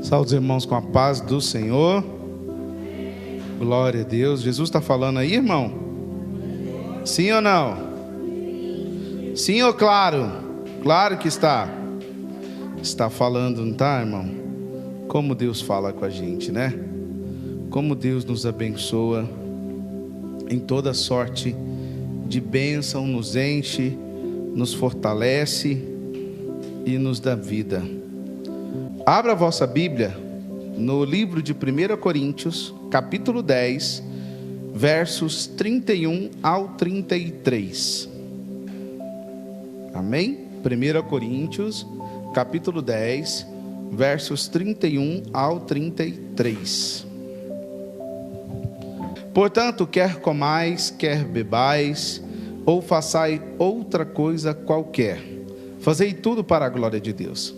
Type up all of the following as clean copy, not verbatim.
Saúde os irmãos com a paz do Senhor. Glória a Deus. Jesus está falando aí, irmão? Sim ou não? Sim ou claro? Claro que está. Está falando, não está, irmão? Como Deus fala com a gente, né? Como Deus nos abençoa em toda sorte de bênção, nos enche, nos fortalece e nos dá vida. Abra a vossa Bíblia no livro de 1 Coríntios, capítulo 10, versos 31 ao 33. Amém? 1 Coríntios, capítulo 10, versos 31 ao 33. Portanto, quer comais, quer bebais, ou façais outra coisa qualquer, fazei tudo para a glória de Deus.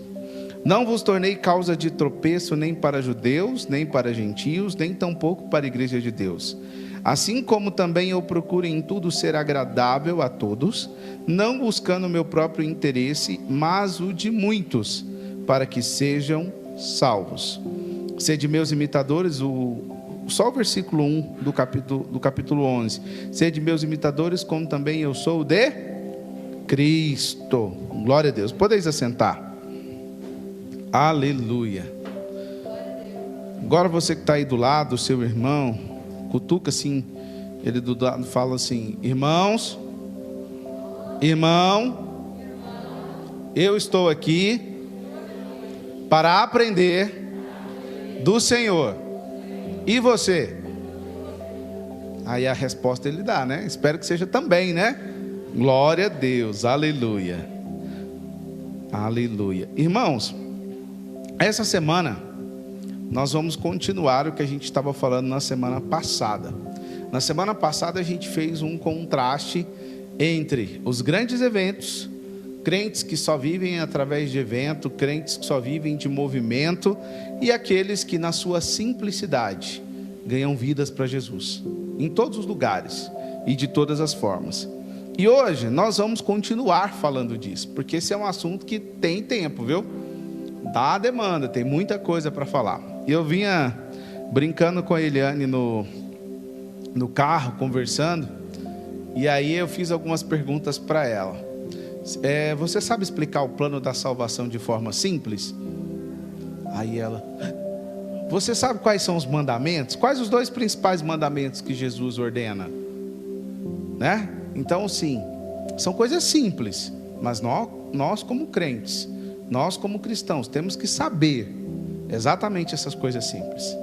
Não vos tornei causa de tropeço nem para judeus, nem para gentios, nem tampouco para a igreja de Deus. Assim como também eu procuro em tudo ser agradável a todos, não buscando o meu próprio interesse, mas o de muitos, para que sejam salvos. Sede meus imitadores, só o versículo 1 do capítulo 11. Sede meus imitadores, como também eu sou de Cristo. Glória a Deus. Podeis assentar. Aleluia. Agora você que está aí do lado, o seu irmão, cutuca assim, ele do lado fala assim: irmão, eu estou aqui para aprender do Senhor. E você? Aí a resposta ele dá, né? Espero que seja também, né? Glória a Deus, aleluia. Aleluia. Irmãos, essa semana nós vamos continuar o que a gente estava falando na semana passada. Na semana passada a gente fez um contraste entre os grandes eventos, crentes que só vivem através de evento, crentes que só vivem de movimento, e aqueles que na sua simplicidade ganham vidas para Jesus, em todos os lugares e de todas as formas. E hoje nós vamos continuar falando disso, porque esse é um assunto que tem tempo, viu? Dá demanda, tem muita coisa para falar. Eu vinha brincando com a Eliane no carro, conversando, e aí eu fiz algumas perguntas para ela. Você sabe explicar o plano da salvação de forma simples? Aí ela: você sabe quais são os mandamentos? Quais os 2 principais mandamentos que Jesus ordena? Né? Então, sim, são coisas simples, mas nós como crentes, nós como cristãos, temos que saber exatamente essas coisas simples.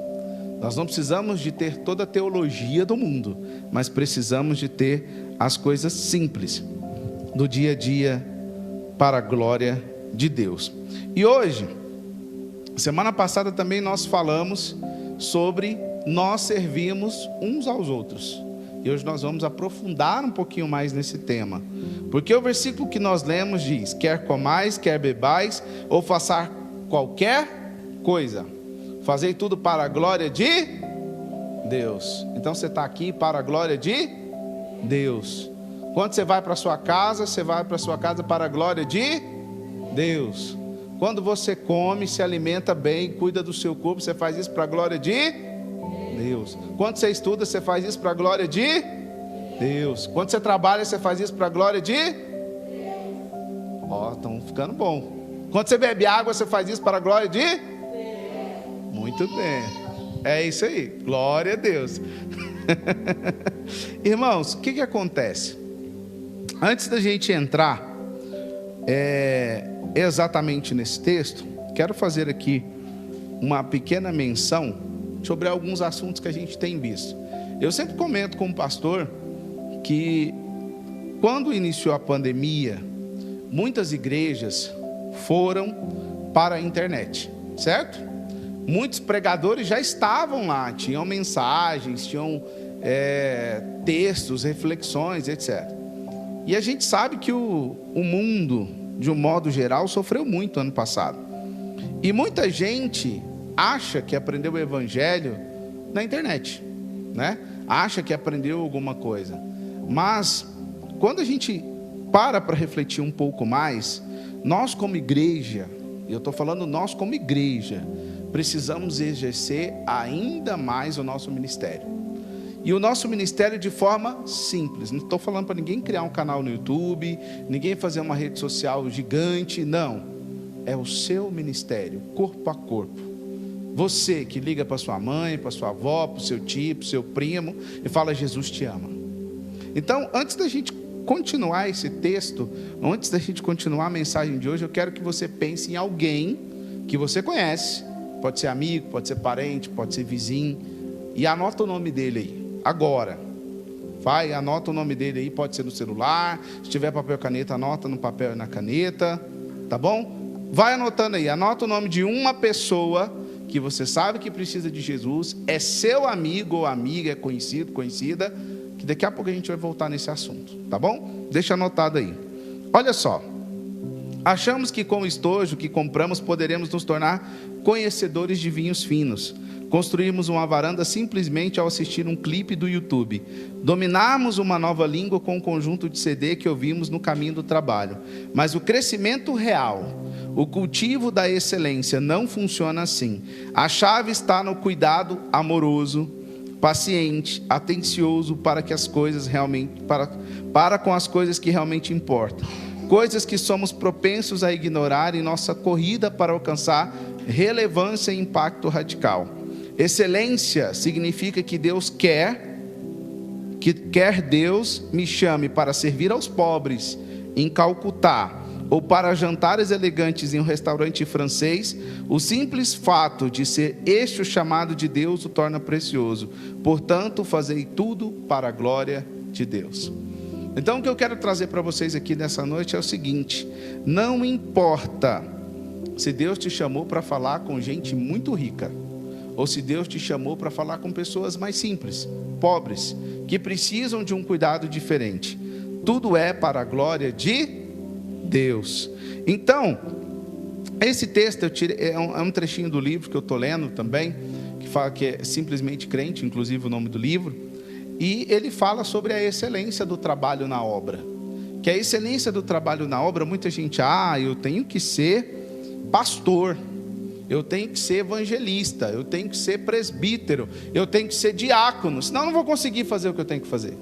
Nós não precisamos de ter toda a teologia do mundo, mas precisamos de ter as coisas simples do dia a dia para a glória de Deus. E hoje, semana passada também nós falamos sobre nós servirmos uns aos outros. E hoje nós vamos aprofundar um pouquinho mais nesse tema. Porque o versículo que nós lemos diz: quer comais, quer bebais, ou façar qualquer coisa, fazei tudo para a glória de Deus. Então você está aqui para a glória de Deus. Quando você vai para sua casa, você vai para sua casa para a glória de Deus. Quando você come, se alimenta bem, cuida do seu corpo, você faz isso para a glória de Deus. Quando você estuda, você faz isso para a glória de Deus. Quando você trabalha, você faz isso para a glória de Deus. Estão ficando bom. Quando você bebe água, você faz isso para a glória de Deus. Muito bem. É isso aí. Glória a Deus. Irmãos, o que acontece? Antes da gente entrar exatamente nesse texto, quero fazer aqui uma pequena menção sobre alguns assuntos que a gente tem visto. Eu sempre comento com o pastor que quando iniciou a pandemia, muitas igrejas foram para a internet, certo? Muitos pregadores já estavam lá, tinham mensagens, tinham textos, reflexões, etc. E a gente sabe que o mundo, de um modo geral, sofreu muito ano passado. E muita gente acha que aprendeu o evangelho na internet, né? Acha que aprendeu alguma coisa. Mas, quando a gente para refletir um pouco mais, nós como igreja, eu estou falando nós como igreja, precisamos exercer ainda mais o nosso ministério. E o nosso ministério de forma simples. Não estou falando para ninguém criar um canal no YouTube, ninguém fazer uma rede social gigante, não. É o seu ministério, corpo a corpo. Você que liga para sua mãe, para sua avó, para o seu tio, para o seu primo e fala: Jesus te ama. Então, antes da gente continuar esse texto, antes da gente continuar a mensagem de hoje, eu quero que você pense em alguém que você conhece. Pode ser amigo, pode ser parente, pode ser vizinho. E anota o nome dele aí. Agora, vai, anota o nome dele aí, pode ser no celular, se tiver papel e caneta, anota no papel e na caneta, tá bom? Vai anotando aí, anota o nome de uma pessoa que você sabe que precisa de Jesus, é seu amigo ou amiga, é conhecido, conhecida, que daqui a pouco a gente vai voltar nesse assunto, tá bom? Deixa anotado aí. Olha só, achamos que com o estojo que compramos poderemos nos tornar conhecedores de vinhos finos. Construirmos uma varanda simplesmente ao assistir um clipe do YouTube. Dominarmos uma nova língua com um conjunto de CD que ouvimos no caminho do trabalho. Mas o crescimento real, o cultivo da excelência não funciona assim. A chave está no cuidado amoroso, paciente, atencioso para que as coisas realmente, para com as coisas que realmente importam. Coisas que somos propensos a ignorar em nossa corrida para alcançar relevância e impacto radical. Excelência significa que Deus quer Deus me chame para servir aos pobres em Calcutá, ou para jantares elegantes em um restaurante francês. O simples fato de ser este o chamado de Deus o torna precioso. Portanto, fazei tudo para a glória de Deus. Então, o que eu quero trazer para vocês aqui nessa noite é o seguinte: não importa se Deus te chamou para falar com gente muito rica, ou se Deus te chamou para falar com pessoas mais simples, pobres, que precisam de um cuidado diferente. Tudo é para a glória de Deus. Então, esse texto eu tirei, é um trechinho do livro que eu estou lendo também, que fala que é Simplesmente Crente, inclusive o nome do livro, e ele fala sobre a excelência do trabalho na obra. Que a excelência do trabalho na obra, muita gente, eu tenho que ser pastor, eu tenho que ser evangelista, eu tenho que ser presbítero, eu tenho que ser diácono, senão eu não vou conseguir fazer o que eu tenho que fazer.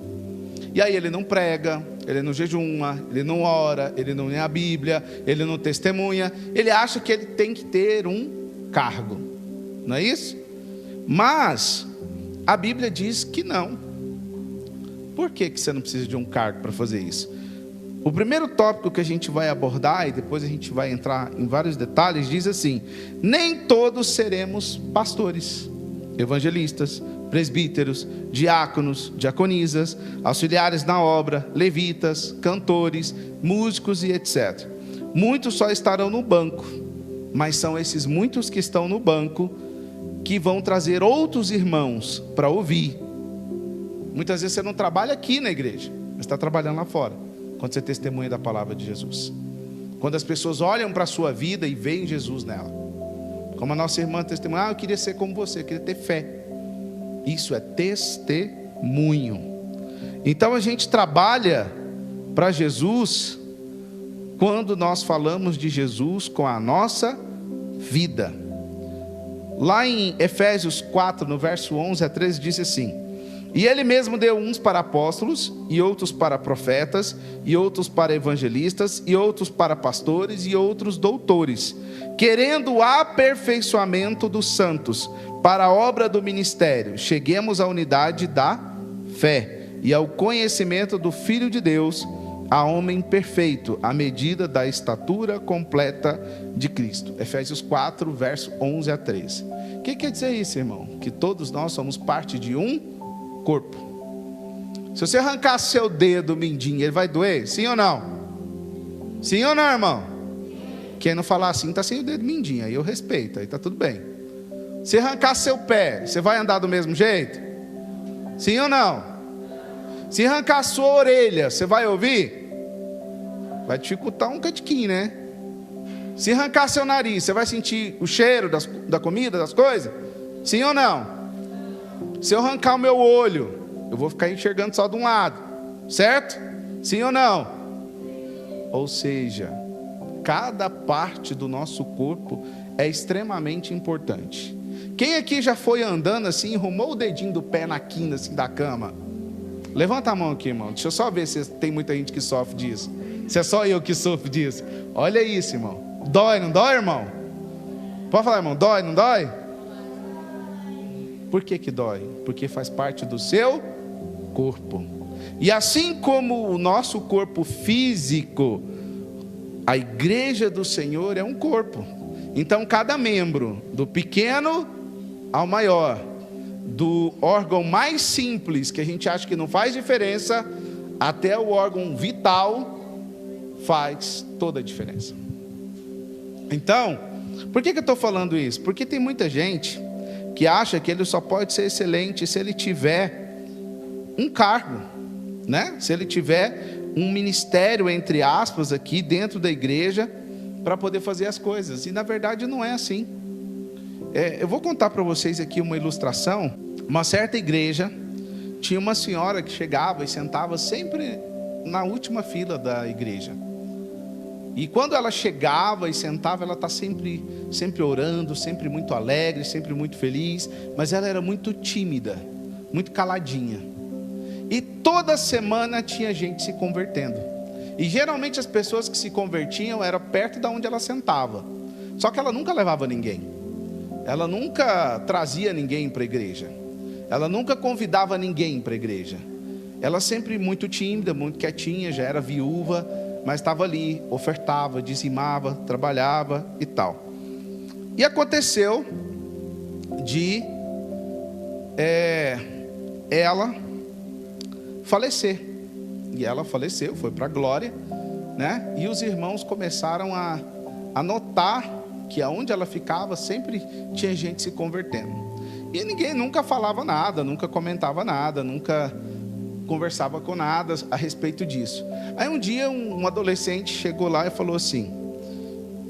E aí ele não prega, ele não jejuma, ele não ora, ele não lê a Bíblia, ele não testemunha, ele acha que ele tem que ter um cargo, não é isso? Mas a Bíblia diz que não. Por que você não precisa de um cargo para fazer isso? O primeiro tópico que a gente vai abordar, e depois a gente vai entrar em vários detalhes, diz assim: nem todos seremos pastores, evangelistas, presbíteros, diáconos, diaconisas, auxiliares na obra, levitas, cantores, músicos e etc. Muitos só estarão no banco, mas são esses muitos que estão no banco que vão trazer outros irmãos para ouvir. Muitas vezes você não trabalha aqui na igreja, mas está trabalhando lá fora, quando você testemunha da palavra de Jesus. Quando as pessoas olham para a sua vida e veem Jesus nela. Como a nossa irmã testemunha: eu queria ser como você, eu queria ter fé. Isso é testemunho. Então a gente trabalha para Jesus quando nós falamos de Jesus com a nossa vida. Lá em Efésios 4, no verso 11 a 13, diz assim: e ele mesmo deu uns para apóstolos, e outros para profetas, e outros para evangelistas, e outros para pastores, e outros doutores, querendo o aperfeiçoamento dos santos, para a obra do ministério, cheguemos à unidade da fé, e ao conhecimento do Filho de Deus, a homem perfeito, à medida da estatura completa de Cristo. Efésios 4, verso 11 a 13. O que quer dizer isso, irmão? Que todos nós somos parte de um corpo. Se você arrancar seu dedo mindinho, ele vai doer? Sim ou não? Sim ou não, irmão? Quem não falar assim está sem o dedo mindinho, aí eu respeito, aí está tudo bem. Se arrancar seu pé, você vai andar do mesmo jeito? Sim ou não? Se arrancar sua orelha, você vai ouvir? Vai dificultar um catiquinho, né? Se arrancar seu nariz, você vai sentir o cheiro da comida, das coisas? Sim ou não? Se eu arrancar o meu olho, eu vou ficar enxergando só de um lado, certo? Sim ou não? Ou seja, cada parte do nosso corpo é extremamente importante. Quem aqui já foi andando assim, arrumou o dedinho do pé na quina assim, da cama? Levanta a mão aqui, irmão. Deixa eu só ver se tem muita gente que sofre disso. Se é só eu que sofro disso. Olha isso, irmão. Dói, não dói, irmão? Pode falar, irmão, dói, não dói? Por que dói? Porque faz parte do seu corpo. E assim como o nosso corpo físico, a igreja do Senhor é um corpo. Então cada membro, do pequeno ao maior, do órgão mais simples, que a gente acha que não faz diferença, até o órgão vital, faz toda a diferença. Então, por que eu estou falando isso? Porque tem muita gente que acha que ele só pode ser excelente se ele tiver um cargo, né? Se ele tiver um ministério, entre aspas, aqui dentro da igreja, para poder fazer as coisas. E na verdade não é assim. Eu vou contar para vocês aqui uma ilustração. Uma certa igreja tinha uma senhora que chegava e sentava sempre na última fila da igreja. E quando ela chegava e sentava, ela está sempre orando, sempre muito alegre, sempre muito feliz. Mas ela era muito tímida, muito caladinha. E toda semana tinha gente se convertendo. E geralmente as pessoas que se convertiam eram perto de onde ela sentava. Só que ela nunca levava ninguém. Ela nunca trazia ninguém para a igreja. Ela nunca convidava ninguém para a igreja. Ela sempre muito tímida, muito quietinha, já era viúva, mas estava ali, ofertava, dizimava, trabalhava e tal. E aconteceu de ela falecer. E ela faleceu, foi para a glória, né? E os irmãos começaram a notar que aonde ela ficava sempre tinha gente se convertendo. E ninguém nunca falava nada, nunca comentava nada, nunca conversava com nada a respeito disso. Aí um dia um adolescente chegou lá e falou assim: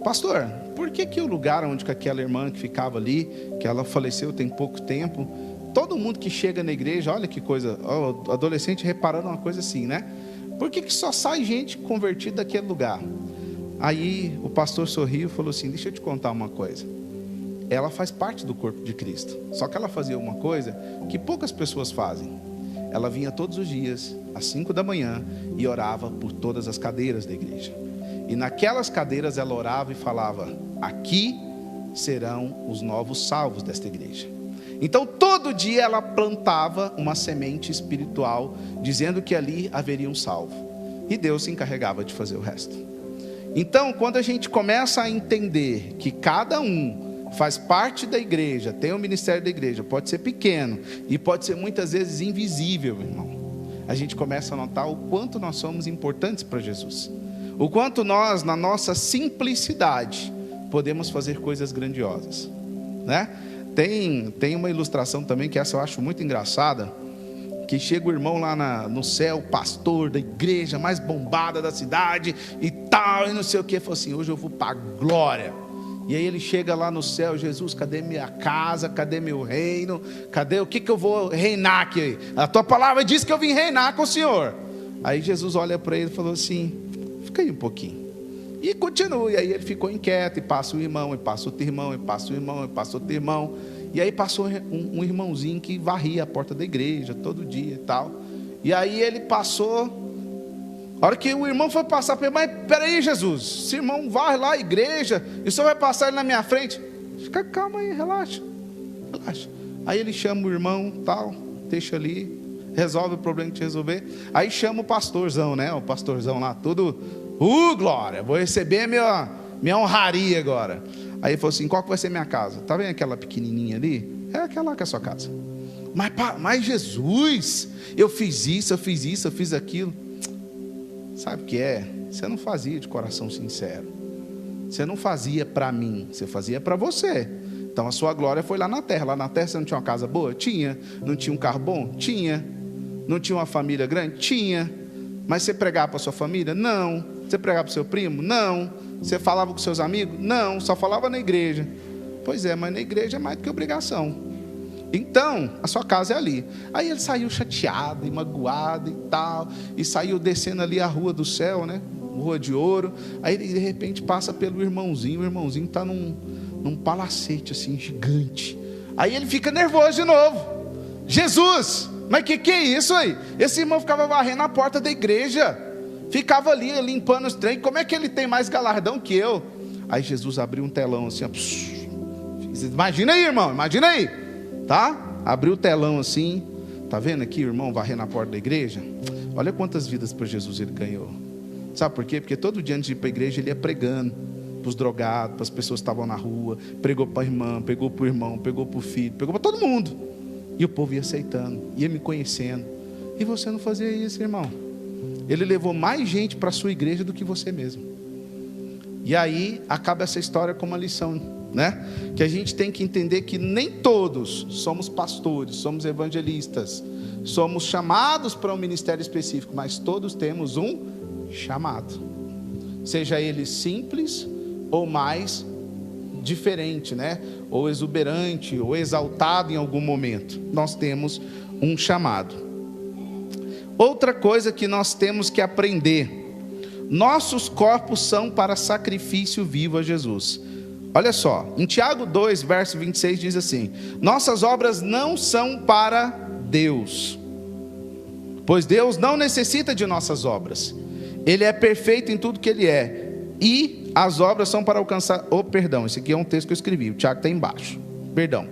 pastor, por que o lugar onde aquela irmã que ficava ali, que ela faleceu tem pouco tempo, todo mundo que chega na igreja, olha que coisa, o adolescente reparando uma coisa assim, né? Por que só sai gente convertida daquele lugar? Aí o pastor sorriu e falou assim: deixa eu te contar uma coisa. Ela faz parte do corpo de Cristo. Só que ela fazia uma coisa que poucas pessoas fazem. Ela vinha todos os dias, às 5 da manhã, e orava por todas as cadeiras da igreja. E naquelas cadeiras ela orava e falava: aqui serão os novos salvos desta igreja. Então todo dia ela plantava uma semente espiritual, dizendo que ali haveria um salvo. E Deus se encarregava de fazer o resto. Então quando a gente começa a entender que cada um faz parte da igreja, tem o ministério da igreja, pode ser pequeno e pode ser muitas vezes invisível, irmão, a gente começa a notar o quanto nós somos importantes para Jesus. O quanto nós, na nossa simplicidade, podemos fazer coisas grandiosas, né? Tem uma ilustração também, que essa eu acho muito engraçada, que chega o irmão lá no céu, pastor da igreja mais bombada da cidade e tal, e não sei o que, falou assim: hoje eu vou para a glória. E aí ele chega lá no céu: Jesus, cadê minha casa, cadê meu reino, cadê o que eu vou reinar aqui? A tua palavra diz que eu vim reinar com o Senhor. Aí Jesus olha para ele e falou assim: fica aí um pouquinho. E continua, e aí ele ficou inquieto, e passa o irmão, e passa outro irmão, e passa o irmão, e passa outro irmão. E aí passou um irmãozinho que varria a porta da igreja todo dia e tal. E aí ele passou. A hora que o irmão foi passar, mas peraí, Jesus, esse irmão vai lá à igreja e o senhor vai passar ele na minha frente? Fica calma aí, relaxa. Aí ele chama o irmão, tal, deixa ali, resolve o problema que tinha que resolver. Aí chama o pastorzão, né? O pastorzão lá, tudo, glória, vou receber minha honraria agora. Aí ele falou assim: qual que vai ser minha casa? Tá vendo aquela pequenininha ali? É aquela que é a sua casa. Mas Jesus, eu fiz isso, eu fiz aquilo. Sabe o que é? Você não fazia de coração sincero. Você não fazia para mim, você fazia para você. Então a sua glória foi lá na terra. Lá na terra você não tinha uma casa boa? Tinha. Não tinha um carro bom? Tinha. Não tinha uma família grande? Tinha. Mas você pregava para sua família? Não. Você pregava para o seu primo? Não. Você falava com seus amigos? Não. Só falava na igreja. Pois é, mas na igreja é mais do que obrigação. Então, a sua casa é ali. Aí ele saiu chateado e magoado e tal, e saiu descendo ali a rua do céu, né? Rua de ouro. Aí ele de repente passa pelo irmãozinho. O irmãozinho está num palacete assim, gigante. Aí ele fica nervoso de novo. Jesus, mas que é isso aí? Esse irmão ficava varrendo a porta da igreja, ficava ali limpando os trem. Como é que ele tem mais galardão que eu? Aí Jesus abriu um telão assim, ó. Imagina aí, irmão, imagina aí, tá? Abriu o telão assim. Tá vendo aqui, irmão, varrendo a porta da igreja? Olha quantas vidas para Jesus ele ganhou. Sabe por quê? Porque todo dia antes de ir para a igreja ele ia pregando para os drogados, para as pessoas que estavam na rua. Pregou para a irmã, pregou para o irmão, pregou para o filho, pregou para todo mundo. E o povo ia aceitando, ia me conhecendo. E você não fazia isso, irmão. Ele levou mais gente para a sua igreja do que você mesmo. E aí acaba essa história com uma lição, né? Que a gente tem que entender que nem todos somos pastores, somos evangelistas, somos chamados para um ministério específico, mas todos temos um chamado, seja ele simples ou mais diferente, né? Ou exuberante, ou exaltado em algum momento. Nós temos um chamado. Outra coisa que nós temos que aprender: nossos corpos são para sacrifício vivo a Jesus. Olha só, em Tiago 2, verso 26 diz assim: nossas obras não são para Deus, pois Deus não necessita de nossas obras. Ele é perfeito em tudo que Ele é, e as obras são para alcançar... perdão, esse aqui é um texto que eu escrevi, o Tiago está embaixo, perdão.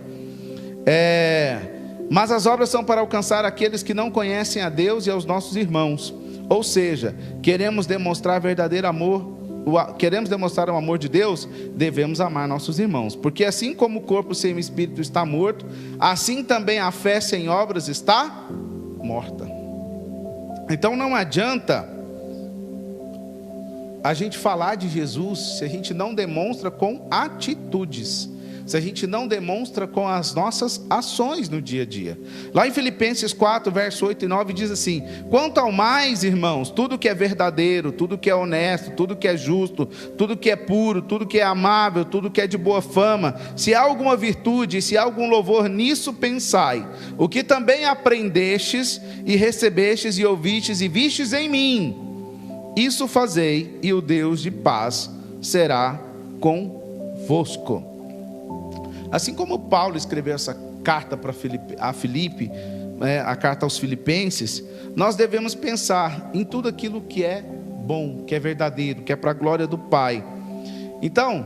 Mas as obras são para alcançar aqueles que não conhecem a Deus e aos nossos irmãos. Ou seja, queremos demonstrar verdadeiro amor, queremos demonstrar o amor de Deus, devemos amar nossos irmãos. Porque assim como o corpo sem o espírito está morto, assim também a fé sem obras está morta. Então não adianta a gente falar de Jesus se a gente não demonstra com atitudes, se a gente não demonstra com as nossas ações no dia a dia. Lá em Filipenses 4, verso 8 e 9 diz assim: quanto ao mais, irmãos, tudo que é verdadeiro, tudo que é honesto, tudo que é justo, tudo que é puro, tudo que é amável, tudo que é de boa fama, se há alguma virtude, se há algum louvor, nisso pensai. O que também aprendestes e recebestes e ouvistes e vistes em mim, isso fazei, e o Deus de paz será convosco. Assim como Paulo escreveu essa carta a Filipe, a carta aos Filipenses, nós devemos pensar em tudo aquilo que é bom, que é verdadeiro, que é para a glória do Pai. Então,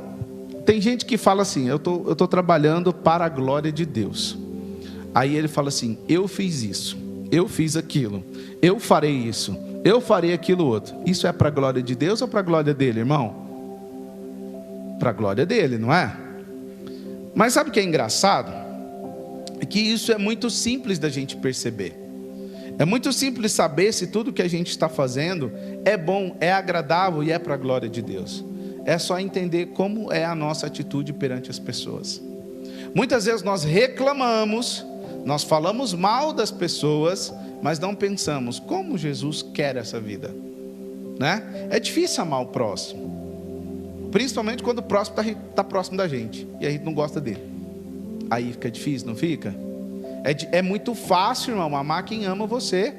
tem gente que fala assim: eu estou trabalhando para a glória de Deus. Aí ele fala assim: eu fiz isso, eu fiz aquilo, eu farei isso, eu farei aquilo outro. Isso é para a glória de Deus ou para a glória dele, irmão? Para a glória dele, não é? Mas sabe o que é engraçado? É que isso é muito simples da gente perceber. É muito simples saber se tudo que a gente está fazendo é bom, é agradável e é para a glória de Deus. É só entender como é a nossa atitude perante as pessoas. Muitas vezes nós reclamamos, nós falamos mal das pessoas, mas não pensamos como Jesus quer essa vida, né? É difícil amar o próximo, principalmente quando o próximo está próximo da gente e a gente não gosta dele. Aí fica difícil, não fica? É muito fácil, irmão, amar quem ama você.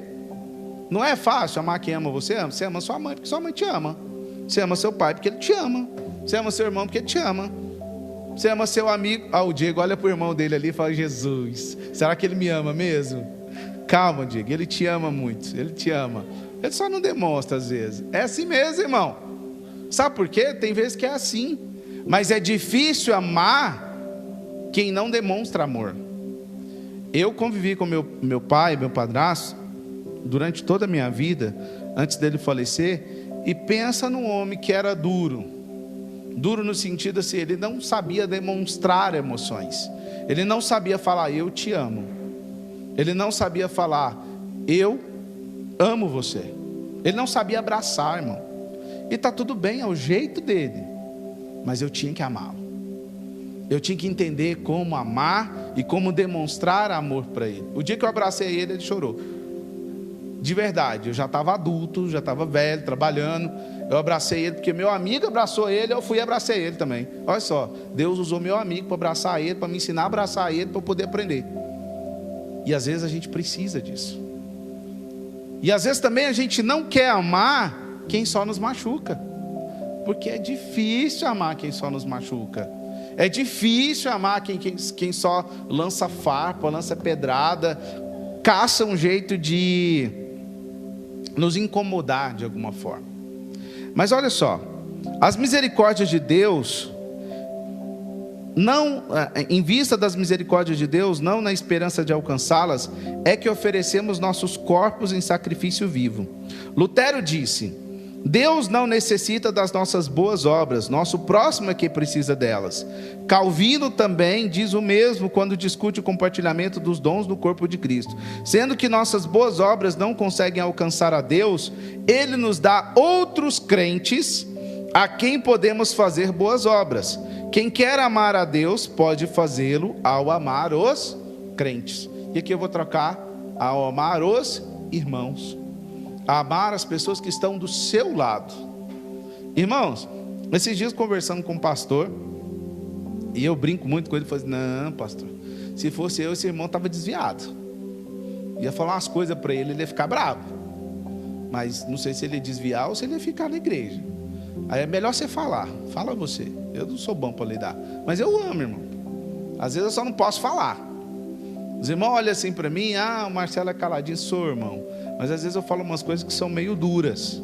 Não é fácil amar quem ama você? Você ama sua mãe porque sua mãe te ama. Você ama seu pai porque ele te ama. Você ama seu irmão porque ele te ama. Você ama seu amigo. O Diego olha para o irmão dele ali e fala: Jesus, será que ele me ama mesmo? Calma, Diego, ele te ama muito, ele te ama. Ele só não demonstra às vezes. É assim mesmo, irmão. Sabe por quê? Tem vezes que é assim. Mas é difícil amar quem não demonstra amor. Eu convivi com meu pai, meu padrasto, durante toda a minha vida, antes dele falecer. E pensa num homem que era duro. Duro no sentido assim, ele não sabia demonstrar emoções. Ele não sabia falar: eu te amo. Ele não sabia falar: eu amo você. Ele não sabia abraçar, irmão. E está tudo bem, é o jeito dele. Mas eu tinha que amá-lo. Eu tinha que entender como amar e como demonstrar amor para ele. O dia que eu abracei ele, ele chorou. De verdade, eu já estava adulto, já estava velho, trabalhando. Eu abracei ele porque meu amigo abraçou ele, eu fui e abracei ele também. Olha só, Deus usou meu amigo para abraçar ele, para me ensinar a abraçar ele, para eu poder aprender. E às vezes a gente precisa disso. E às vezes também a gente não quer amar quem só nos machuca, porque é difícil amar quem só nos machuca. É difícil amar quem só lança farpa, lança pedrada, caça um jeito de nos incomodar de alguma forma. Mas olha só, as misericórdias de Deus, não, em vista das misericórdias de Deus, não na esperança de alcançá-las, é que oferecemos nossos corpos em sacrifício vivo. Lutero disse: Deus não necessita das nossas boas obras, nosso próximo é que precisa delas. Calvino também diz o mesmo quando discute o compartilhamento dos dons do corpo de Cristo. Sendo que nossas boas obras não conseguem alcançar a Deus, Ele nos dá outros crentes a quem podemos fazer boas obras. Quem quer amar a Deus pode fazê-lo ao amar os crentes. E aqui eu vou trocar ao amar os irmãos. Amar as pessoas que estão do seu lado. Irmãos, esses dias conversando com um pastor, e eu brinco muito com ele, falei: não, pastor, se fosse eu, esse irmão estava desviado. Ia falar umas coisas para ele, ele ia ficar bravo. Mas não sei se ele ia desviar ou se ele ia ficar na igreja. Aí é melhor você falar. Fala você. Eu não sou bom para lidar, mas eu amo, irmão. Às vezes eu só não posso falar. Os irmãos olham assim para mim: o Marcelo é caladinho. Sou, irmão, mas às vezes eu falo umas coisas que são meio duras.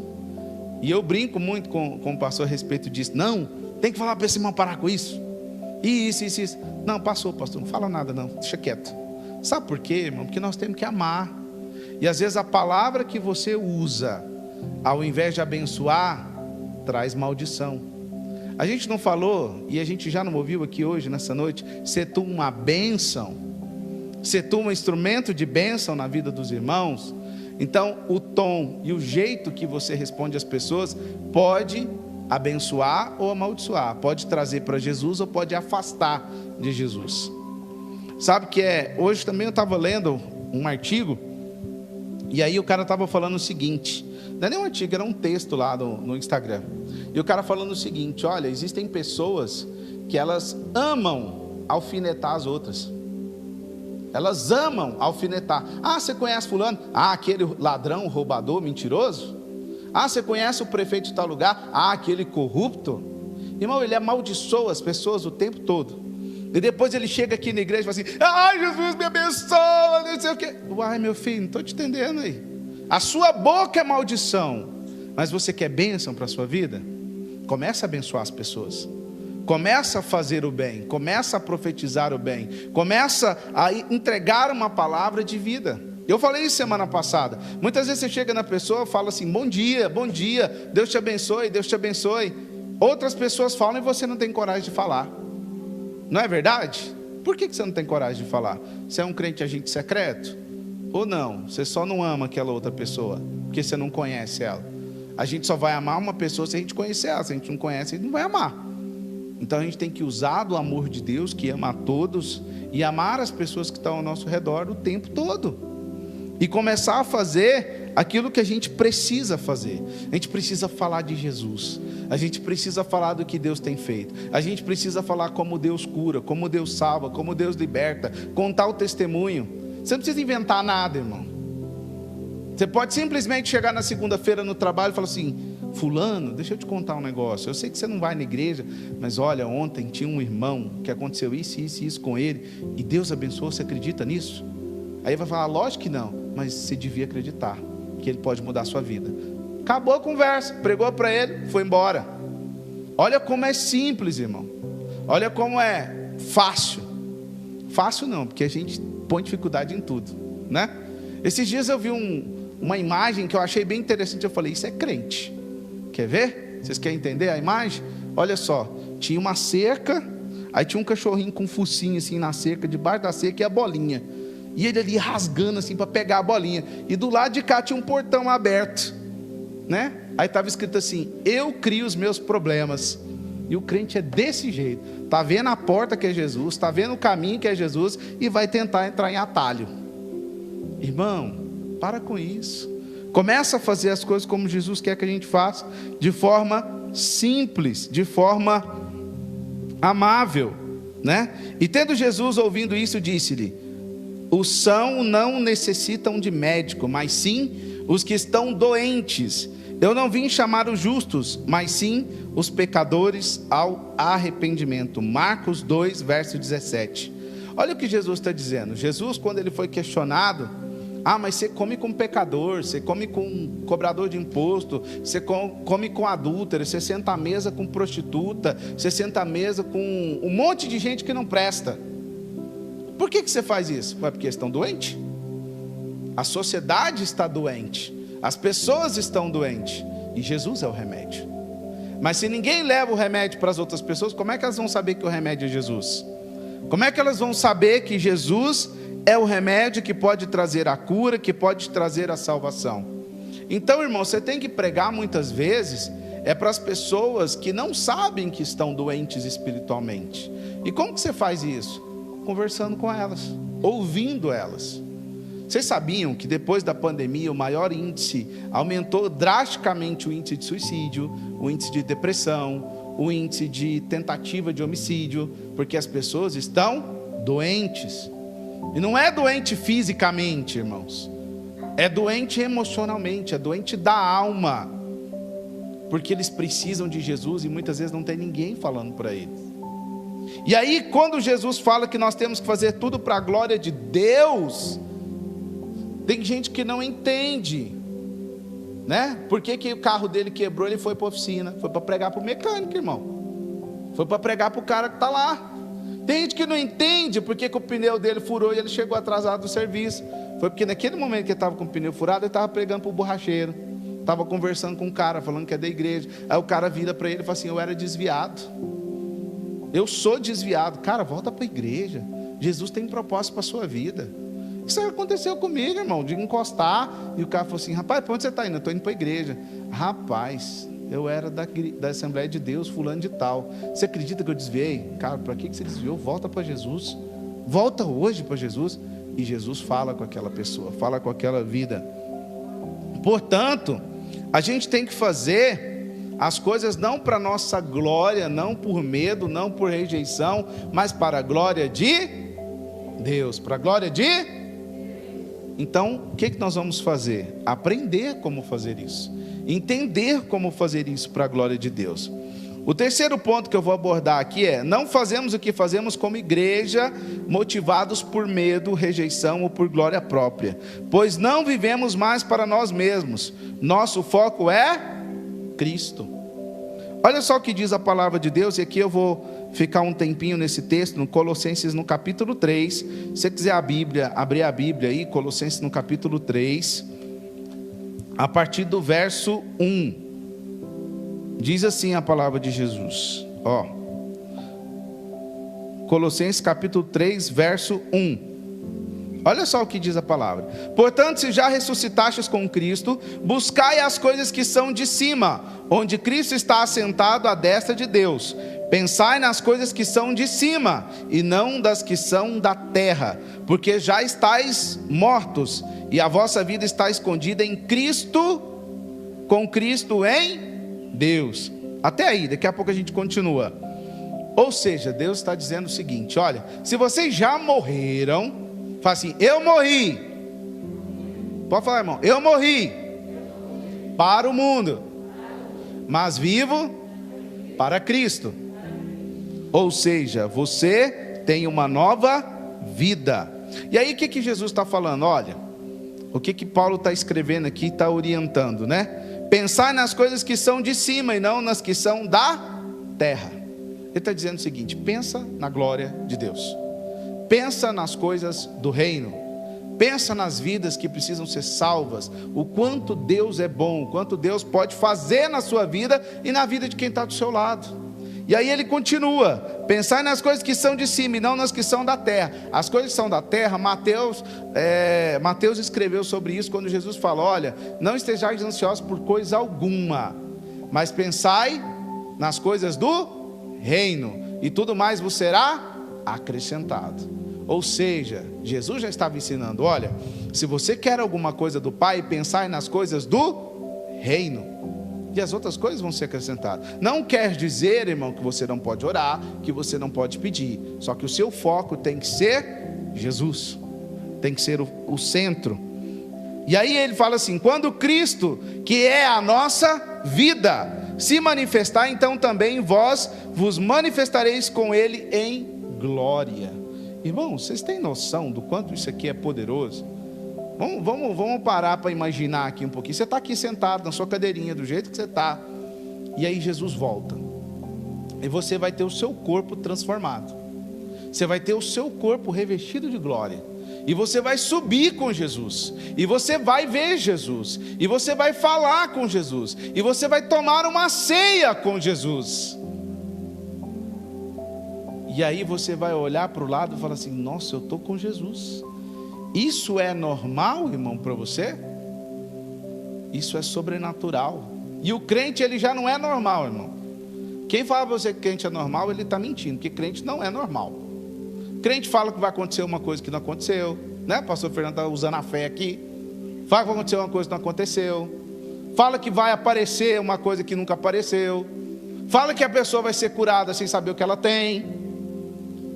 E eu brinco muito com o pastor a respeito disso. Não, tem que falar para esse irmão parar com isso. Isso. Não, passou, pastor, não fala nada não, deixa quieto. Sabe por quê, irmão? Porque nós temos que amar. E às vezes a palavra que você usa, ao invés de abençoar, traz maldição. A gente não falou, e a gente já não ouviu aqui hoje, nessa noite, ser tu uma bênção, ser tu um instrumento de bênção na vida dos irmãos. Então o tom e o jeito que você responde às pessoas pode abençoar ou amaldiçoar, pode trazer para Jesus ou pode afastar de Jesus. Sabe que hoje também eu estava lendo um artigo, e aí o cara estava falando o seguinte, não é nem um artigo, era um texto lá no Instagram, e o cara falando o seguinte: olha, existem pessoas que elas amam alfinetar as outras. Elas amam alfinetar. Você conhece fulano? Aquele ladrão, roubador, mentiroso? Você conhece o prefeito de tal lugar? Aquele corrupto? Irmão, ele amaldiçoa as pessoas o tempo todo. E depois ele chega aqui na igreja e fala assim: Jesus me abençoa, não sei o quê. Meu filho, não estou te entendendo aí. A sua boca é maldição, mas você quer bênção para a sua vida? Começa a abençoar as pessoas. Começa a fazer o bem, começa a profetizar o bem, começa a entregar uma palavra de vida. Eu falei isso semana passada. Muitas vezes você chega na pessoa e fala assim: bom dia, Deus te abençoe, Deus te abençoe. Outras pessoas falam e você não tem coragem de falar. Não é verdade? Por que você não tem coragem de falar? Você é um crente agente secreto? Ou não? Você só não ama aquela outra pessoa porque você não conhece ela. A gente só vai amar uma pessoa se a gente conhecer ela. Se a gente não conhece, a gente não vai amar. Então a gente tem que usar do amor de Deus, que ama a todos, e amar as pessoas que estão ao nosso redor o tempo todo. E começar a fazer aquilo que a gente precisa fazer. A gente precisa falar de Jesus. A gente precisa falar do que Deus tem feito. A gente precisa falar como Deus cura, como Deus salva, como Deus liberta. Contar o testemunho. Você não precisa inventar nada, irmão. Você pode simplesmente chegar na segunda-feira no trabalho e falar assim: fulano, deixa eu te contar um negócio. Eu sei que você não vai na igreja, mas olha, ontem tinha um irmão que aconteceu isso com ele, e Deus abençoou. Você acredita nisso? Aí vai falar: lógico que não, mas você devia acreditar que ele pode mudar a sua vida. Acabou a conversa, pregou para ele, foi embora. Olha como é simples, irmão. Olha como é fácil. Fácil não, porque a gente põe dificuldade em tudo, né? Esses dias eu vi uma imagem que eu achei bem interessante. Eu falei: isso é crente. Quer ver? Vocês querem entender a imagem? Olha só, tinha uma cerca, aí tinha um cachorrinho com um focinho assim na cerca, debaixo da cerca, e a bolinha. E ele ali rasgando assim para pegar a bolinha. E do lado de cá tinha um portão aberto, né? Aí estava escrito assim: eu crio os meus problemas. E o crente é desse jeito. Está vendo a porta que é Jesus, está vendo o caminho que é Jesus, e vai tentar entrar em atalho. Irmão, para com isso. Começa a fazer as coisas como Jesus quer que a gente faça, de forma simples, de forma amável, né? E tendo Jesus ouvindo isso, disse-lhe: os sãos não necessitam de médico, mas sim os que estão doentes. Eu não vim chamar os justos, mas sim os pecadores ao arrependimento. Marcos 2, verso 17. Olha o que Jesus está dizendo. Jesus, quando ele foi questionado: mas você come com pecador, você come com cobrador de imposto, você come com adúltero, você senta à mesa com prostituta, você senta à mesa com um monte de gente que não presta. Por que você faz isso? Porque estão doentes. A sociedade está doente, as pessoas estão doentes, e Jesus é o remédio. Mas se ninguém leva o remédio para as outras pessoas, como é que elas vão saber que o remédio é Jesus? Como é que elas vão saber que Jesus é o remédio que pode trazer a cura, que pode trazer a salvação? Então, irmão, você tem que pregar muitas vezes para as pessoas que não sabem que estão doentes espiritualmente. E como que você faz isso? Conversando com elas, ouvindo elas. Vocês sabiam que depois da pandemia o maior índice, aumentou drasticamente o índice de suicídio, o índice de depressão, o índice de tentativa de homicídio, porque as pessoas estão doentes. E não é doente fisicamente, irmãos, é doente emocionalmente, é doente da alma, porque eles precisam de Jesus e muitas vezes não tem ninguém falando para eles. E aí, quando Jesus fala que nós temos que fazer tudo para a glória de Deus, tem gente que não entende, né? Por que o carro dele quebrou? Ele foi para a oficina, foi para pregar para o mecânico, irmão, foi para pregar para o cara que está lá. Tem gente que não entende por que o pneu dele furou e ele chegou atrasado do serviço. Foi porque naquele momento que ele estava com o pneu furado, ele estava pregando para o borracheiro, estava conversando com um cara, falando que é da igreja. Aí o cara vira para ele e fala assim: eu era desviado, eu sou desviado. Cara, volta para a igreja, Jesus tem propósito para a sua vida. Isso aconteceu comigo, irmão, de encostar, e o cara falou assim: rapaz, para onde você está indo? Eu estou indo para a igreja. Rapaz, eu era da Assembleia de Deus, fulano de tal. Você acredita que eu desviei? Cara, para que você desviou? Volta para Jesus, volta hoje para Jesus. E Jesus fala com aquela pessoa, fala com aquela vida. Portanto, a gente tem que fazer as coisas não para nossa glória, não por medo, não por rejeição, mas para a glória de Deus, para a glória de... Então, o que nós vamos fazer? Aprender como fazer isso, entender como fazer isso para a glória de Deus. O terceiro ponto que eu vou abordar aqui é: não fazemos o que fazemos como igreja, motivados por medo, rejeição ou por glória própria, pois não vivemos mais para nós mesmos, nosso foco é Cristo. Olha só o que diz a palavra de Deus, e aqui eu vou ficar um tempinho nesse texto, no Colossenses no capítulo 3, se você quiser abrir a Bíblia aí, Colossenses no capítulo 3, a partir do verso 1, diz assim a palavra de Jesus, Colossenses capítulo 3, verso 1, olha só o que diz a palavra: portanto, se já ressuscitastes com Cristo, buscai as coisas que são de cima, onde Cristo está assentado à destra de Deus. Pensai nas coisas que são de cima, e não das que são da terra, porque já estáis mortos, e a vossa vida está escondida em Cristo, com Cristo em Deus. Até aí, daqui a pouco a gente continua. Ou seja, Deus está dizendo o seguinte: olha, se vocês já morreram, fala assim: eu morri. Pode falar, irmão: eu morri para o mundo, mas vivo para Cristo. Ou seja, você tem uma nova vida. E aí o que Jesus está falando? Olha, o que Paulo está escrevendo aqui, está orientando, né? Pensar nas coisas que são de cima e não nas que são da terra. Ele está dizendo o seguinte: pensa na glória de Deus, pensa nas coisas do reino, pensa nas vidas que precisam ser salvas, o quanto Deus é bom, o quanto Deus pode fazer na sua vida e na vida de quem está do seu lado. E aí ele continua: pensar nas coisas que são de cima e não nas que são da terra. As coisas que são da terra, Mateus escreveu sobre isso quando Jesus fala: olha, não estejais ansiosos por coisa alguma, mas pensai nas coisas do reino, e tudo mais vos será acrescentado. Ou seja, Jesus já estava ensinando: olha, se você quer alguma coisa do Pai, pensai nas coisas do reino, e as outras coisas vão ser acrescentadas. Não quer dizer, irmão, que você não pode orar, que você não pode pedir, só que o seu foco tem que ser Jesus, tem que ser o centro. E aí ele fala assim: quando Cristo, que é a nossa vida, se manifestar, então também vós vos manifestareis com Ele em glória. Irmãos, vocês têm noção do quanto isso aqui é poderoso? Vamos parar para imaginar aqui um pouquinho. Você está aqui sentado na sua cadeirinha, do jeito que você está, e aí Jesus volta, e você vai ter o seu corpo transformado, você vai ter o seu corpo revestido de glória, e você vai subir com Jesus, e você vai ver Jesus, e você vai falar com Jesus, e você vai tomar uma ceia com Jesus. E aí você vai olhar para o lado e falar assim: nossa, eu estou com Jesus. Isso é normal, irmão, para você? Isso é sobrenatural. E o crente, ele já não é normal, irmão. Quem fala para você que crente é normal, ele está mentindo, porque crente não é normal. Crente fala que vai acontecer uma coisa que não aconteceu, né? O pastor Fernando está usando a fé aqui. Fala que vai acontecer uma coisa que não aconteceu. Fala que vai aparecer uma coisa que nunca apareceu. Fala que a pessoa vai ser curada sem saber o que ela tem.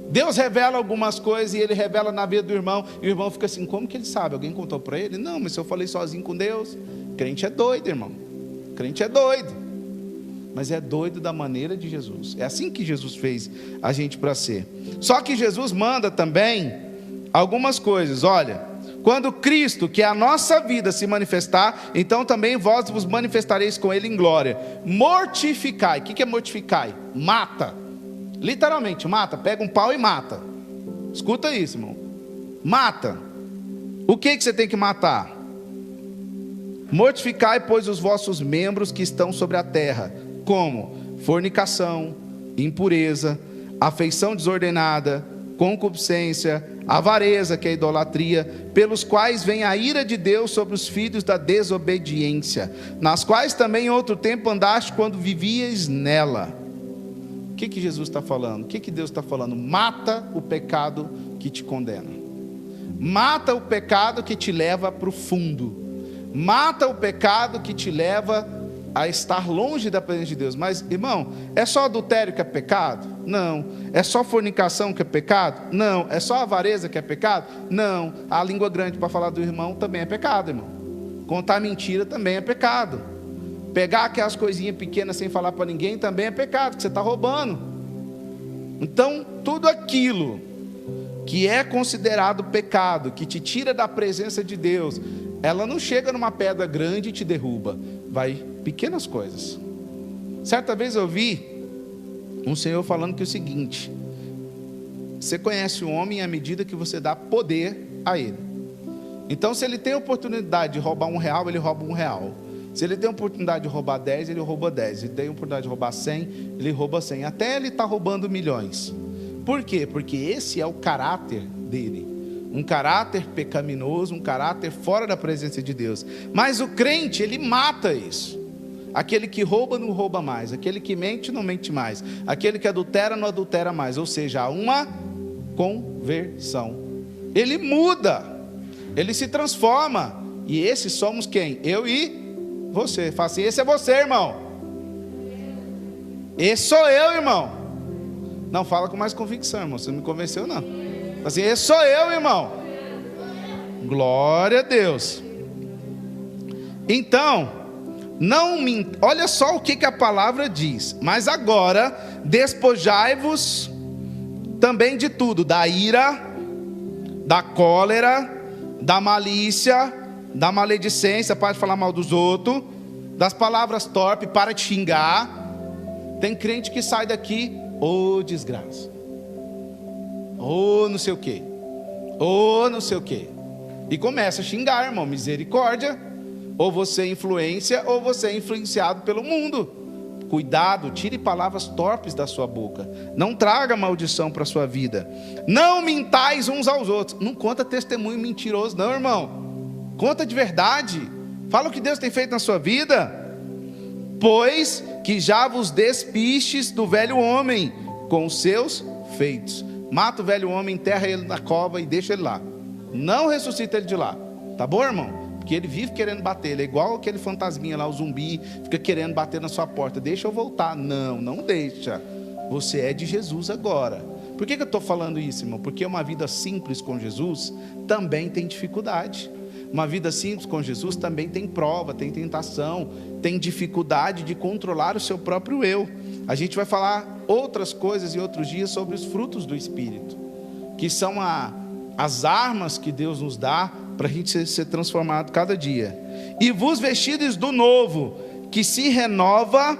Deus revela algumas coisas e Ele revela na vida do irmão, e o irmão fica assim: como que ele sabe? Alguém contou para ele? Não, mas se eu falei sozinho com Deus. Crente é doido, irmão. Crente é doido, mas é doido da maneira de Jesus. É assim que Jesus fez a gente para ser. Só que Jesus manda também algumas coisas. Olha, quando Cristo, que é a nossa vida, se manifestar, então também vós vos manifestareis com Ele em glória. Mortificai. O que é mortificai? Mata. Literalmente, mata. Pega um pau e mata. Escuta isso, irmão. Mata. O que você tem que matar? Mortificai, pois, os vossos membros que estão sobre a terra. Como? Fornicação, impureza, afeição desordenada, concupiscência, avareza, que é idolatria, pelos quais vem a ira de Deus sobre os filhos da desobediência, nas quais também em outro tempo andaste quando vivíeis nela. O que Jesus está falando? O que Deus está falando? Mata o pecado que te condena. Mata o pecado que te leva para o fundo. Mata o pecado que te leva a estar longe da presença de Deus. Mas, irmão, é só adultério que é pecado? Não. É só fornicação que é pecado? Não. É só avareza que é pecado? Não. A língua grande para falar do irmão também é pecado, irmão. Contar mentira também é pecado. Pegar aquelas coisinhas pequenas sem falar para ninguém também é pecado, que você está roubando. Então, tudo aquilo que é considerado pecado, que te tira da presença de Deus, ela não chega numa pedra grande e te derruba. Vai pequenas coisas. Certa vez eu vi um senhor falando que é o seguinte: você conhece o homem à medida que você dá poder a ele. Então, se ele tem a oportunidade de roubar R$1, ele rouba R$1. Se ele tem a oportunidade de roubar 10, ele rouba 10. Se ele tem a oportunidade de roubar 100, ele rouba 100. Até ele está roubando milhões. Por quê? Porque esse é o caráter dele. Um caráter pecaminoso, um caráter fora da presença de Deus. Mas o crente, ele mata isso. Aquele que rouba, não rouba mais. Aquele que mente, não mente mais. Aquele que adultera, não adultera mais. Ou seja, há uma conversão. Ele muda. Ele se transforma. E esses somos quem? Eu e você. Fala assim: esse é você, irmão. Esse sou eu, irmão. Não, fala com mais convicção, irmão. Você não me convenceu, não. Fala assim: esse sou eu, irmão. Glória a Deus. Então, olha só o que a palavra diz. Mas agora, despojai-vos também de tudo: da ira, da cólera, da malícia, da maledicência, para de falar mal dos outros, das palavras torpes, para de xingar. Tem crente que sai daqui: ô desgraça, ô não sei o que, ô não sei o que, e começa a xingar, irmão. Misericórdia. Ou você é influência, ou você é influenciado pelo mundo. Cuidado, tire palavras torpes da sua boca. Não traga maldição para a sua vida. Não mintais uns aos outros. Não conta testemunho mentiroso não, irmão. Conta de verdade. Fala o que Deus tem feito na sua vida. Pois que já vos despistes do velho homem com os seus feitos. Mata o velho homem, enterra ele na cova e deixa ele lá. Não ressuscita ele de lá. Tá bom, irmão? Porque ele vive querendo bater. Ele é igual aquele fantasminha lá, o zumbi, fica querendo bater na sua porta. Deixa eu voltar. Não, não deixa. Você é de Jesus agora. Por que eu estou falando isso, irmão? Porque uma vida simples com Jesus também tem dificuldade. Uma vida simples com Jesus também tem prova, tem tentação, tem dificuldade de controlar o seu próprio eu. A gente vai falar outras coisas em outros dias sobre os frutos do Espírito, que são as armas que Deus nos dá para a gente ser transformado cada dia. E vos vestides do novo, que se renova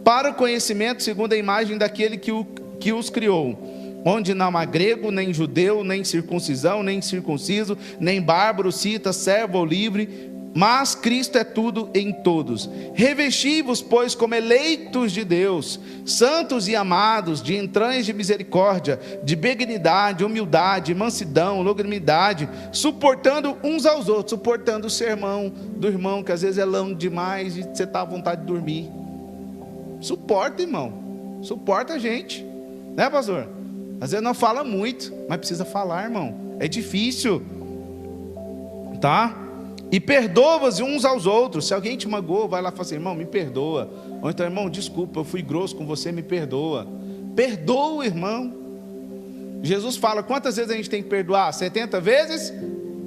para o conhecimento segundo a imagem daquele que os criou, onde não há grego, nem judeu, nem circuncisão, nem circunciso, nem bárbaro, cita, servo ou livre, mas Cristo é tudo em todos. Revesti-vos, pois, como eleitos de Deus, santos e amados, de entranhas de misericórdia, de benignidade, humildade, mansidão, longanimidade, suportando uns aos outros, suportando o sermão do irmão, que às vezes é longo demais e você está à vontade de dormir. Suporta, irmão, suporta a gente, né, pastor? Às vezes não fala muito, mas precisa falar, irmão, é difícil, tá? E perdoa-vos uns aos outros. Se alguém te magoou, vai lá e fala assim: irmão, me perdoa. Ou então: irmão, desculpa, eu fui grosso com você, me perdoa. Perdoa o irmão. Jesus fala: quantas vezes a gente tem que perdoar? 70 vezes?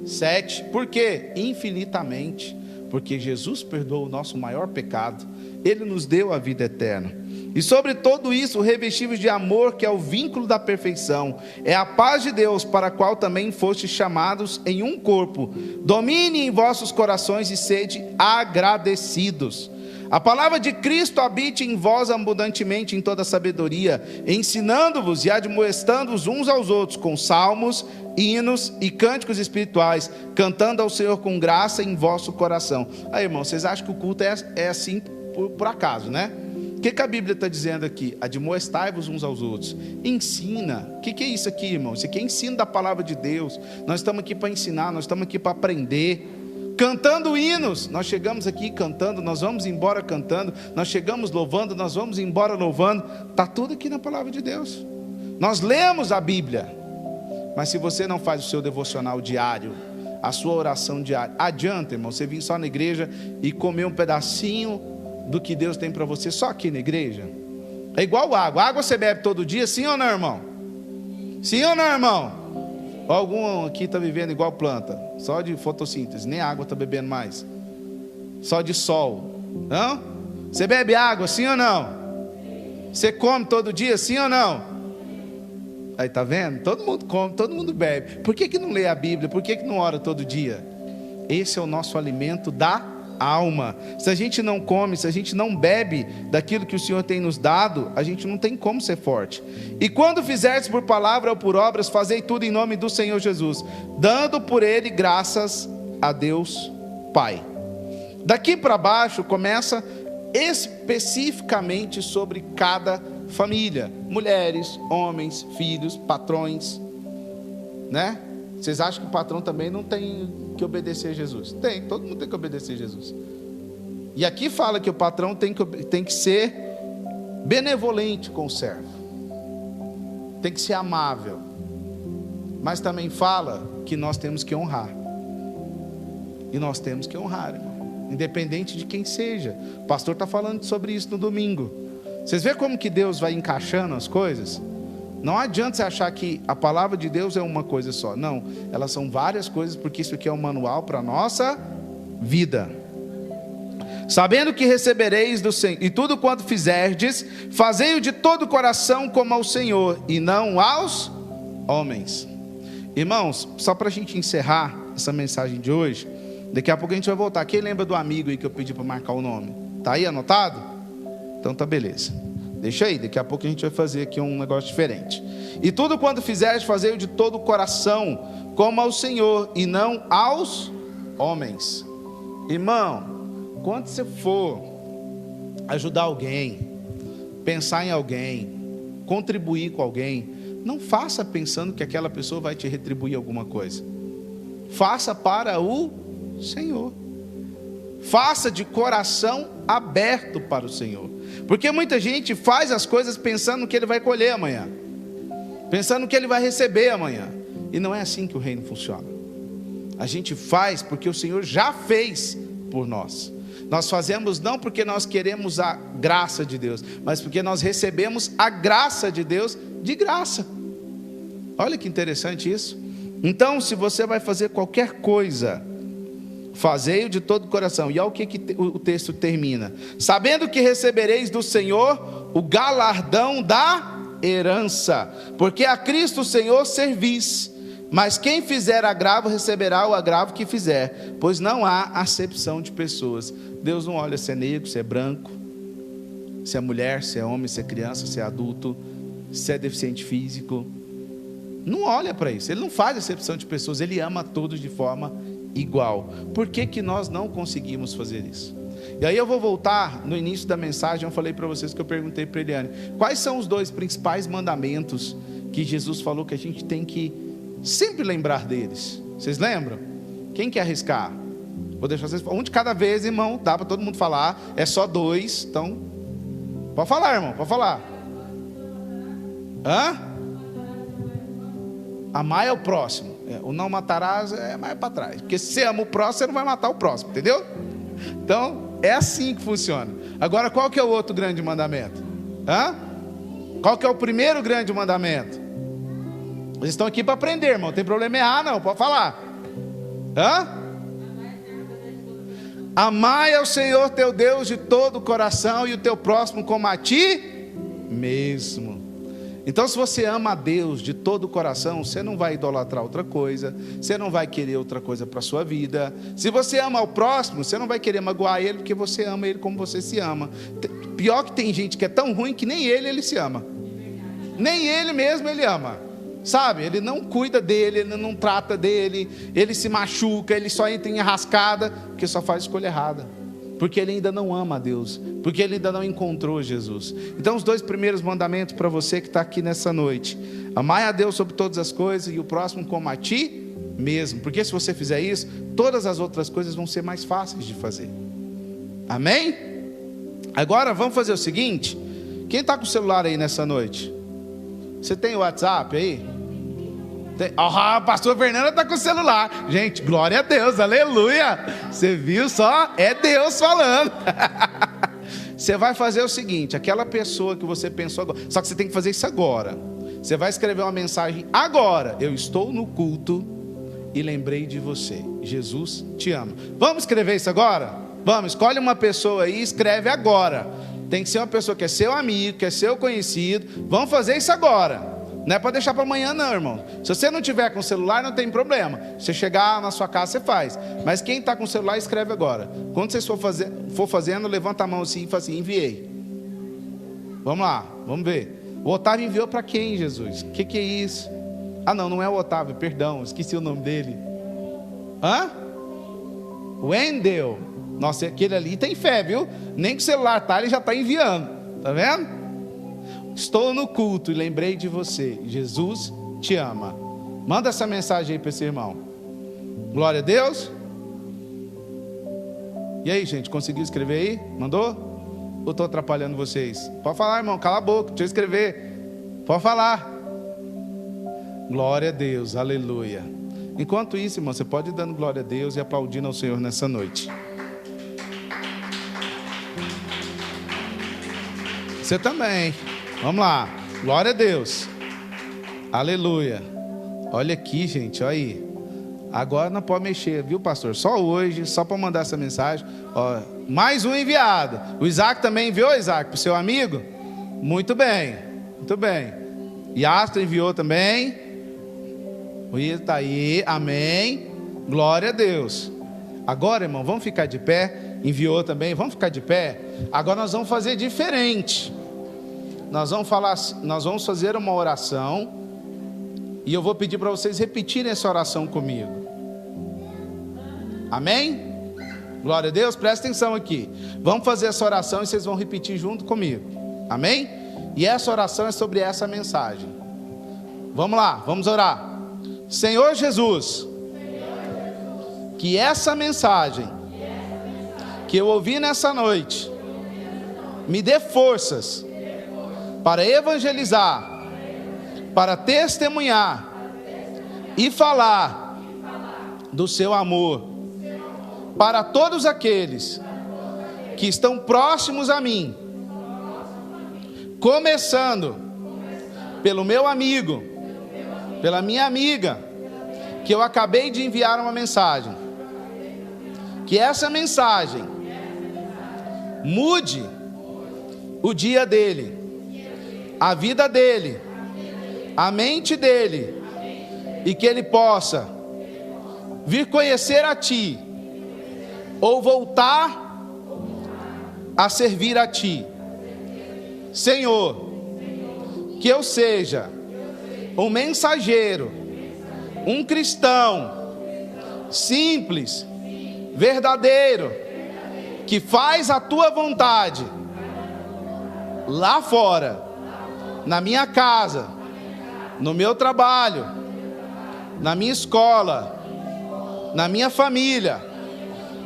7. Por quê? Infinitamente. Porque Jesus perdoou o nosso maior pecado. Ele nos deu a vida eterna. E sobre tudo isso, revestivos de amor, que é o vínculo da perfeição. É a paz de Deus, para a qual também fostes chamados em um corpo. Domine em vossos corações e sede agradecidos. A palavra de Cristo habite em vós abundantemente em toda sabedoria, ensinando-vos e admoestando-vos uns aos outros com salmos, hinos e cânticos espirituais, cantando ao Senhor com graça em vosso coração. Aí, irmão, vocês acham que o culto é assim por acaso, né? O que a Bíblia está dizendo aqui? Admoestai-vos uns aos outros. Ensina. O que é isso aqui, irmão? Isso aqui é ensino da palavra de Deus. Nós estamos aqui para ensinar, nós estamos aqui para aprender. Cantando hinos. Nós chegamos aqui cantando, nós vamos embora cantando. Nós chegamos louvando, nós vamos embora louvando. Está tudo aqui na palavra de Deus. Nós lemos a Bíblia. Mas se você não faz o seu devocional diário, a sua oração diária, adianta, irmão, você vir só na igreja e comer um pedacinho do que Deus tem para você só aqui na igreja? É igual água. Água você bebe todo dia, sim ou não, irmão? Sim ou não, irmão? Algum aqui está vivendo igual planta, só de fotossíntese, nem água está bebendo mais, só de sol. Não? Você bebe água, sim ou não? Você come todo dia, sim ou não? Aí, tá vendo? Todo mundo come, todo mundo bebe. Por que não lê a Bíblia? Por que não ora todo dia? Esse é o nosso alimento da alma. Se a gente não come, se a gente não bebe daquilo que o Senhor tem nos dado, a gente não tem como ser forte. E quando fizerdes por palavra ou por obras, fazei tudo em nome do Senhor Jesus, dando por ele graças a Deus Pai. Daqui para baixo começa especificamente sobre cada família: mulheres, homens, filhos, patrões, né? Vocês acham que o patrão também não tem que obedecer a Jesus? Tem, todo mundo tem que obedecer a Jesus. E aqui fala que o patrão tem que ser benevolente com o servo, tem que ser amável, mas também fala que nós temos que honrar. E nós temos que honrar, irmão, independente de quem seja. O pastor está falando sobre isso no domingo. Vocês veem como que Deus vai encaixando as coisas? Não adianta você achar que a palavra de Deus é uma coisa só. Não, elas são várias coisas, porque isso aqui é um manual para a nossa vida. Sabendo que recebereis do Senhor, e tudo quanto fizerdes, fazei-o de todo o coração como ao Senhor, e não aos homens. Irmãos, só para a gente encerrar essa mensagem de hoje, daqui a pouco a gente vai voltar. Quem lembra do amigo aí que eu pedi para marcar o nome? Está aí anotado? Então tá beleza. Deixa aí, daqui a pouco a gente vai fazer aqui um negócio diferente. E tudo quanto fizeres, fazei-o de todo o coração, como ao Senhor, e não aos homens. Irmão, quando você for ajudar alguém, pensar em alguém, contribuir com alguém, não faça pensando que aquela pessoa vai te retribuir alguma coisa. Faça para o Senhor. Faça de coração aberto para o Senhor. Porque muita gente faz as coisas pensando que ele vai colher amanhã, pensando que ele vai receber amanhã. E não é assim que o reino funciona. A gente faz porque o Senhor já fez por nós. Nós fazemos não porque nós queremos a graça de Deus, mas porque nós recebemos a graça de Deus de graça. Olha que interessante isso. Então, se você vai fazer qualquer coisa, Fazei-o de todo o coração. E olha o que o texto termina: sabendo que recebereis do Senhor o galardão da herança, porque a Cristo o Senhor servis. Mas quem fizer agravo receberá o agravo que fizer, pois não há acepção de pessoas. Deus não olha se é negro, se é branco, se é mulher, se é homem, se é criança, se é adulto, se é deficiente físico. Não olha para isso. Ele não faz acepção de pessoas. Ele ama a todos de forma igual. Por que que nós não conseguimos fazer isso? E aí eu vou voltar no início da mensagem. Eu falei para vocês que eu perguntei para Eliane: quais são os 2 principais mandamentos que Jesus falou que a gente tem que sempre lembrar deles? Vocês lembram? Quem quer arriscar? Vou deixar vocês, um de cada vez, irmão. Dá para todo mundo falar. É só 2. Então, pode falar, irmão. Pode falar. Amar é o próximo. O não matarás é mais para trás. Porque se você ama o próximo, você não vai matar o próximo. Entendeu? Então, é assim que funciona. Agora, qual que é o outro grande mandamento? Qual que é o primeiro grande mandamento? Vocês estão aqui para aprender, irmão. Não tem problema errar, não. Pode falar. Amai ao Senhor teu Deus de todo o coração, e o teu próximo como a ti mesmo. Então, se você ama a Deus de todo o coração, você não vai idolatrar outra coisa, você não vai querer outra coisa para a sua vida. Se você ama o próximo, você não vai querer magoar ele, porque você ama ele como você se ama. Pior que tem gente que é tão ruim que nem ele se ama. Nem ele mesmo ele ama. Sabe? Ele não cuida dele, ele não trata dele, ele se machuca, ele só entra em enrascada, porque só faz escolha errada. Porque ele ainda não ama a Deus, porque ele ainda não encontrou Jesus. Então, os 2 primeiros mandamentos para você que está aqui nessa noite: amai a Deus sobre todas as coisas, e o próximo como a ti mesmo. Porque se você fizer isso, todas as outras coisas vão ser mais fáceis de fazer. Amém? Agora vamos fazer o seguinte: quem está com o celular aí nessa noite? Você tem o WhatsApp aí? A pastora Fernanda está com o celular. Gente, glória a Deus, aleluia. Você viu só? É Deus falando. Você vai fazer o seguinte: aquela pessoa que você pensou agora, só que você tem que fazer isso agora. Você vai escrever uma mensagem agora: eu estou no culto e lembrei de você, Jesus te ama. Vamos escrever isso agora? Vamos, escolhe uma pessoa aí e escreve agora. Tem que ser uma pessoa que é seu amigo, que é seu conhecido. Vamos fazer isso agora. Não é para deixar para amanhã não, irmão. Se você não tiver com o celular, não tem problema. Se você chegar na sua casa, você faz. Mas quem está com o celular, escreve agora. Quando você for fazendo, levanta a mão assim e fala assim: enviei. Vamos lá, vamos ver. O Otávio enviou para quem, Jesus? O que é isso? Não é o Otávio, perdão, esqueci o nome dele. Wendel. Nossa, aquele ali tem fé, viu? Nem que o celular tá, ele já está enviando. Tá vendo? Estou no culto e lembrei de você, Jesus te ama. Manda essa mensagem aí para esse irmão. Glória a Deus. E aí, gente, conseguiu escrever aí? Mandou? Ou estou atrapalhando vocês? Pode falar, irmão, cala a boca, deixa eu escrever. Pode falar. Glória a Deus, aleluia. Enquanto isso, irmão, você pode ir dando glória a Deus e aplaudindo ao Senhor nessa noite. Você também. Vamos lá, glória a Deus, aleluia. Olha aqui, gente, olha aí. Agora não pode mexer, viu, pastor? Só hoje, só para mandar essa mensagem. Mais um enviado. O Isaac também enviou, Isaac, para o seu amigo? Muito bem, muito bem. Yastro enviou também. O Ida está aí, amém. Glória a Deus. Agora, irmão, vamos ficar de pé. Enviou também, vamos ficar de pé. Agora nós vamos fazer diferente. Nós vamos fazer uma oração, e eu vou pedir para vocês repetirem essa oração comigo. Amém? Glória a Deus, presta atenção aqui. Vamos fazer essa oração e vocês vão repetir junto comigo. Amém? E essa oração é sobre essa mensagem. Vamos lá, vamos orar. Senhor Jesus, que essa mensagem que eu ouvi nessa noite me dê forças para evangelizar, para testemunhar e falar do seu amor para todos aqueles que estão próximos a mim, começando pelo meu amigo, pela minha amiga, que eu acabei de enviar uma mensagem. Que essa mensagem mude o dia dele, a vida dele, a mente dele, e que ele possa vir conhecer a Ti, ou voltar a servir a Ti. Senhor, que eu seja um mensageiro, um cristão simples, verdadeiro, que faz a Tua vontade lá fora, na minha casa, no meu trabalho, na minha escola, na minha família,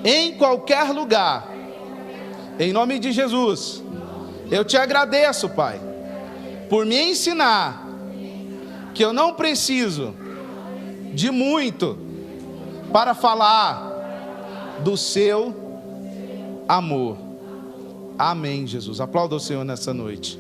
em qualquer lugar. Em nome de Jesus, eu Te agradeço, Pai, por me ensinar que eu não preciso de muito para falar do Seu amor. Amém, Jesus. Aplauda o Senhor nessa noite.